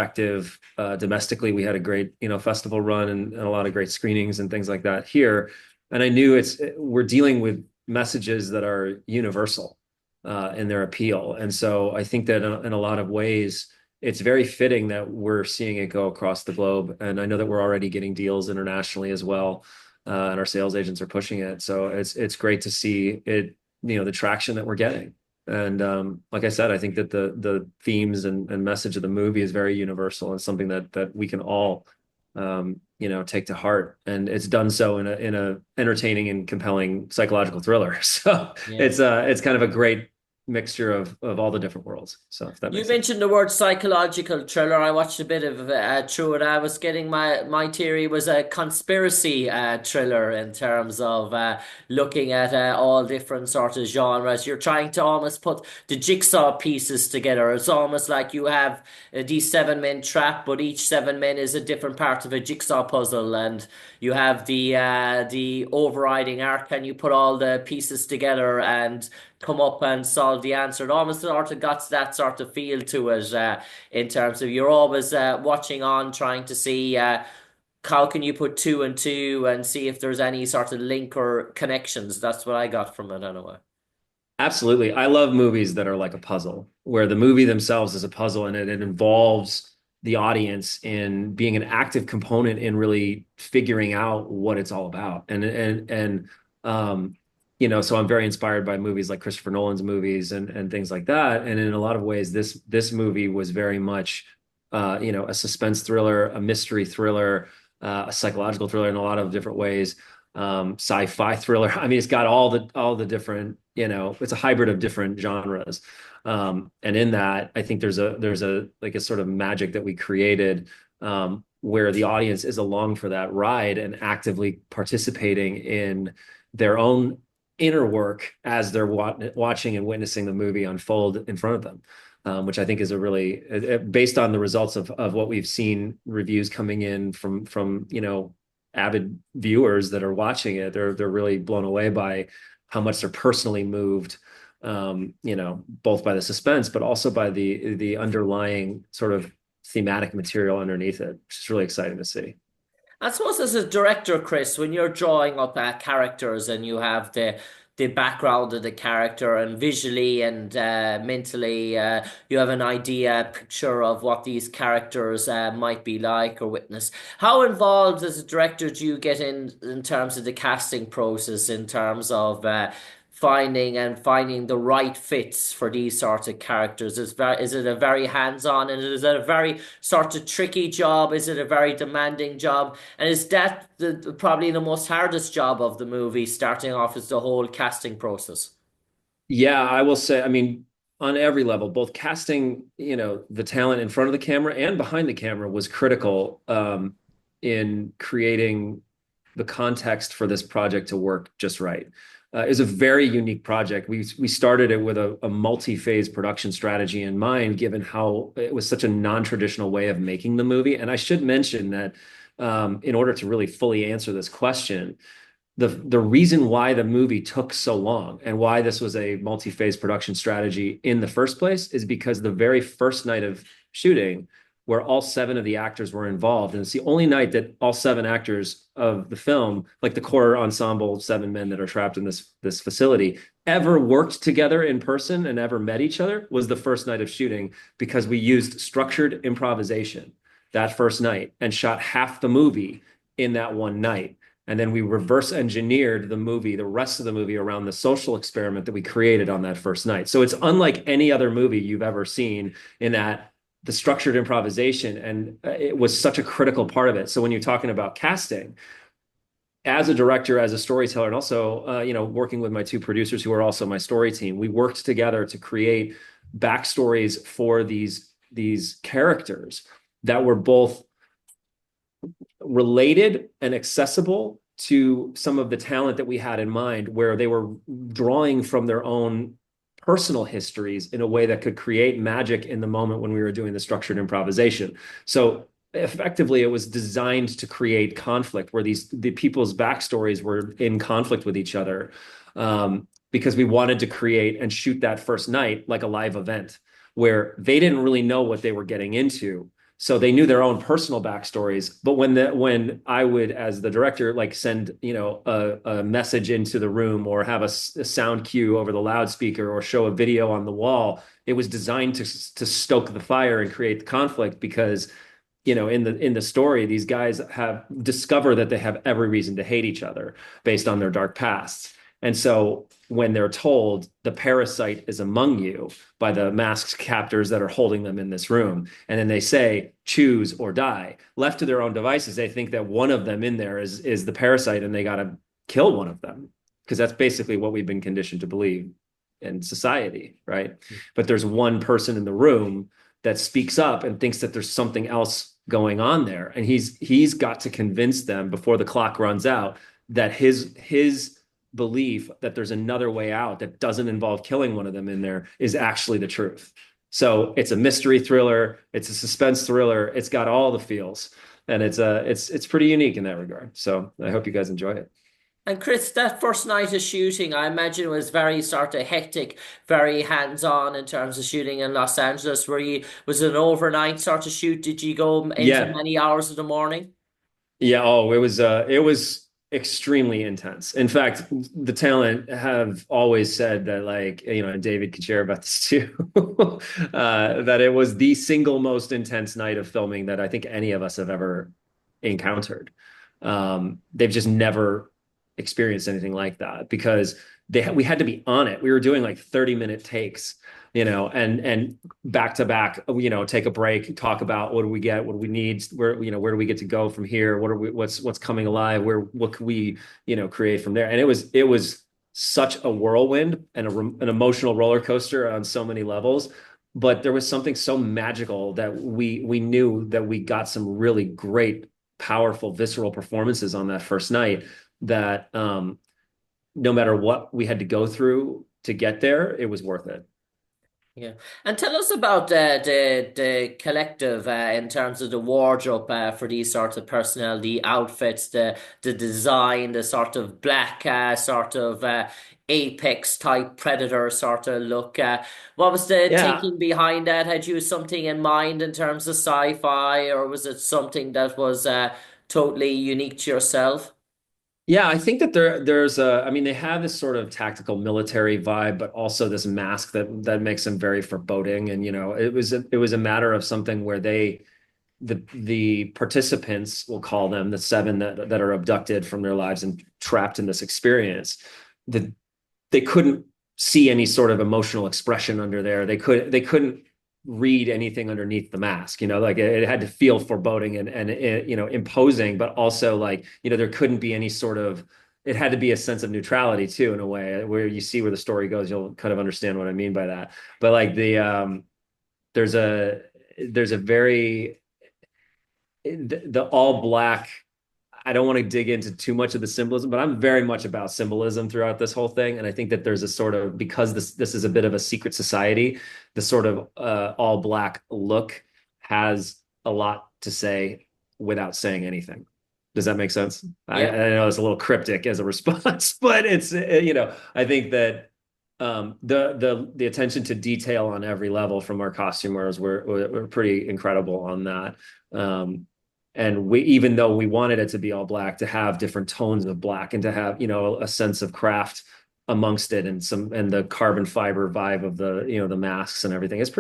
active domestically. We had a great, festival run and a lot of great screenings and things like that here. And I knew we're dealing with messages that are universal in their appeal. And so I think that in a lot of ways, it's very fitting that we're seeing it go across the globe. And I know that we're already getting deals internationally as well. And our sales agents are pushing it. So it's great to see it, the traction that we're getting. And like I said, I think that the themes and message of the movie is very universal and something that we can all take to heart. And it's done so in a entertaining and compelling psychological thriller. So Yeah. it's kind of a great mixture of all the different worlds. So if that You makes sense. mentioned the word psychological thriller. I watched a bit of through it. I was getting my theory was a conspiracy thriller in terms of looking at all different sort of genres. You're trying to almost put the jigsaw pieces together. It's almost like you have these seven men trapped, but each seven men is a different part of a jigsaw puzzle, and you have the overriding arc, and you put all the pieces together and come up and solve the answer. It almost sort of got that sort of feel to it in terms of you're always watching on, trying to see how can you put two and two and see if there's any sort of link or connections. That's what I got from it anyway. Absolutely. I love movies that are like a puzzle, where the movie themselves is a puzzle and it involves the audience in being an active component in really figuring out what it's all about. Um, so I'm very inspired by movies like Christopher Nolan's movies and things like that. And in a lot of ways, this movie was very much a suspense thriller, a mystery thriller, a psychological thriller in a lot of different ways, sci-fi thriller. I mean, it's got all the different, it's a hybrid of different genres. And in that, I think there's a like a sort of magic that we created, where the audience is along for that ride and actively participating in their own inner work as they're watching and witnessing the movie unfold in front of them. Which I think is a really, based on the results of what we've seen, reviews coming in from avid viewers that are watching it. They're really blown away by how much they're personally moved, both by the suspense, but also by the underlying sort of thematic material underneath it, which is really exciting to see. I suppose as a director, Chris, when you're drawing up characters and you have the background of the character and visually and mentally, you have an idea, picture of what these characters might be like or witness. How involved as a director do you get in terms of the casting process, in terms of finding the right fits for these sorts of characters? Is it a very hands-on, and is it a very sort of tricky job? Is it a very demanding job? And is that probably the most hardest job of the movie, starting off as the whole casting process? Yeah, I will say, I mean, on every level, both casting, the talent in front of the camera and behind the camera was critical, in creating the context for this project to work just right. Is a very unique project. We started it with a multi-phase production strategy in mind, given how it was such a non-traditional way of making the movie. And I should mention that, in order to really fully answer this question, the reason why the movie took so long and why this was a multi-phase production strategy in the first place is because the very first night of shooting, where all seven of the actors were involved, and it's the only night that all seven actors of the film, like the core ensemble, seven men that are trapped in this facility, ever worked together in person and ever met each other, was the first night of shooting, because we used structured improvisation that first night and shot half the movie in that one night. And then we reverse engineered the rest of the movie, around the social experiment that we created on that first night. So it's unlike any other movie you've ever seen, in that the structured improvisation, and it was such a critical part of it. So when you're talking about casting, as a director, as a storyteller, and also, working with my two producers who are also my story team, we worked together to create backstories for these characters that were both related and accessible to some of the talent that we had in mind, where they were drawing from their own personal histories in a way that could create magic in the moment when we were doing the structured improvisation. So effectively, it was designed to create conflict, where the people's backstories were in conflict with each other, because we wanted to create and shoot that first night like a live event, where they didn't really know what they were getting into. So they knew their own personal backstories. But when I would, as the director, like send, a message into the room or have a sound cue over the loudspeaker or show a video on the wall, it was designed to stoke the fire and create the conflict because in the story, these guys have discover that they have every reason to hate each other based on their dark pasts. And so when they're told the parasite is among you by the masked captors that are holding them in this room, and then they say, choose or die, left to their own devices, they think that one of them in there is the parasite and they got to kill one of them because that's basically what we've been conditioned to believe in society, right? But there's one person in the room that speaks up and thinks that there's something else going on there, and he's got to convince them before the clock runs out that his belief that there's another way out that doesn't involve killing one of them in there is actually the truth. So it's a mystery thriller, it's a suspense thriller, it's got all the feels, and it's pretty unique in that regard. So I hope you guys enjoy it. And Chris, that first night of shooting, I imagine was very sort of hectic, very hands-on in terms of shooting in Los Angeles. Was it an overnight sort of shoot? Did you go into Yeah, many hours of the morning? yeah. Oh, it was extremely intense. In fact, the talent have always said that, like, and David could share about this too, that it was the single most intense night of filming that I think any of us have ever encountered. They've just never experienced anything like that because we had to be on it. We were doing like 30-minute takes, and back to back, take a break, talk about what do we get, what do we need, where do we get to go from here, what's coming alive, what could we, create from there. And it was such a whirlwind and an emotional roller coaster on so many levels. But there was something so magical that we knew that we got some really great, powerful, visceral performances on that first night that no matter what we had to go through to get there, it was worth it. Yeah, and tell us about the collective in terms of the wardrobe for these sorts of personnel, the outfits, the design, the sort of black sort of apex type predator sort of look. What was the Yeah, thinking behind that? Had you something in mind in terms of sci-fi, or was it something that was totally unique to yourself? yeah, I think that I mean, they have this sort of tactical military vibe, but also this mask that makes them very foreboding. And it was a matter of something where the participants, we'll call them the seven that are abducted from their lives and trapped in this experience, that they couldn't see any sort of emotional expression under there. They couldn't read anything underneath the mask. Like it had to feel foreboding and imposing, but also like there couldn't be any sort of. It had to be a sense of neutrality too, in a way where you see where the story goes. You'll kind of understand what I mean by that. But like there's a there's a very the all black. I don't want to dig into too much of the symbolism, but I'm very much about symbolism throughout this whole thing. And I think that there's a sort of, because this is a bit of a secret society, the sort of all black look has a lot to say without saying anything. Does that make sense? I Yeah. know it's a little cryptic as a response, but it's I think that the attention to detail on every level from our costumers were pretty incredible on that. And we, even though we wanted it to be all black, to have different tones of black and to have a sense of craft amongst it, and the carbon fiber vibe of the masks and everything, it's pretty